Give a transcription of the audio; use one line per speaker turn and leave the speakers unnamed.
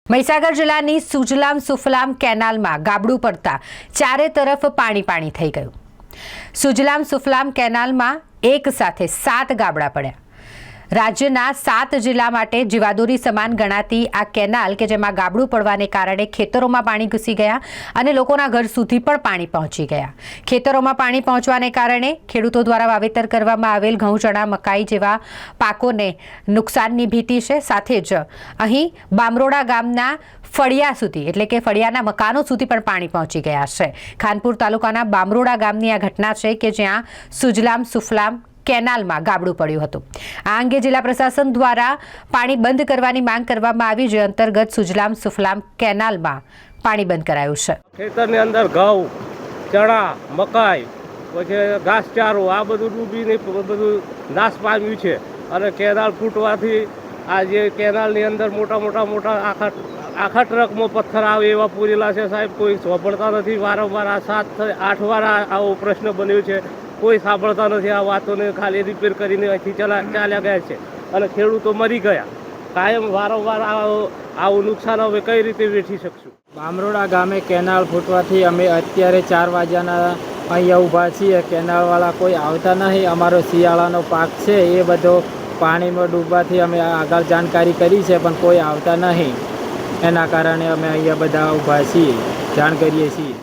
મહીસાગર જિલ્લાની સુજલામ સુફલામ કેનાલમાં ગાબડું પડતા ચારે તરફ પાણી થઈ ગયું। સુજલામ સુફલામ કેનાલમાં એક સાથે 7 ગાબડા પડ્યા। રાજ્યના 7 જિલ્લા માટે જીવાદોરી સમાન ગણાતી આ કેનાલ કે જેમાં ગાબડું પડવાને કારણે ખેતરોમાં પાણી ઘૂસી ગયા અને લોકોના ઘર સુધી પણ પાણી પહોંચી ગયા। ખેતરોમાં પાણી પહોંચવાને કારણે ખેડૂતો દ્વારા વાવેતર કરવામાં આવેલ ઘઉં, ચણા, મકાઈ જેવા પાકોને નુકસાનની ભીતિ છે। સાથે જ અહીં બામરોડા ગામના ફળિયા સુધી એટલે કે ફળિયાના મકાનો સુધી પણ પાણી પહોંચી ગયા છે। ખાનપુર તાલુકાના બામરોડા ગામની આ ઘટના છે કે જ્યાં સુજલામ સુફલામ કેનાલમાં ગાબડું પડ્યું હતું। આ અંગે જિલ્લા પ્રશાસન દ્વારા પાણી બંધ કરવાની માંગ કરવામાં આવી, જે અંતર્ગત સુજલામ સુફલામ કેનાલમાં પાણી બંધ કરાયું છે।
ખેતરની અંદર ઘઉં, ચણા, મકાઈ, પછી ઘાસચારો આ બધું ડૂબીને બધું નાશ પામ્યું છે અને કેનાલ ફૂટવાથી આ જે કેનાલની અંદર મોટા આખા ટ્રકમાં પથ્થર આવે એવા પૂરેલા છે। સાહેબ, કોઈ સાંભળતા નથી। વારંવાર આ 7-8 વાર આવો પ્રશ્ન બન્યો છે, કોઈ સાંભળતા નથી। આ વાતોને ખાલી રિપેર કરીને અહીંથી ચાલ્યા ગયા છે અને ખેડૂતો મરી ગયા। કાયમ વારંવાર આવું નુકસાન હવે કઈ રીતે વેઠી શકશું?
બામરોડા ગામે કેનાલ ફૂટવાથી અમે અત્યારે 4 વાગ્યાના અહીંયા ઊભા છીએ। કેનાલવાળા કોઈ આવતા નહીં। અમારો શિયાળાનો પાક છે એ બધો પાણીમાં ડૂબવાથી અમે આગળ જાણકારી કરી છે પણ કોઈ આવતા નહીં। એના કારણે અમે અહીંયા બધા ઊભા છીએ, જાણ કરીએ છીએ।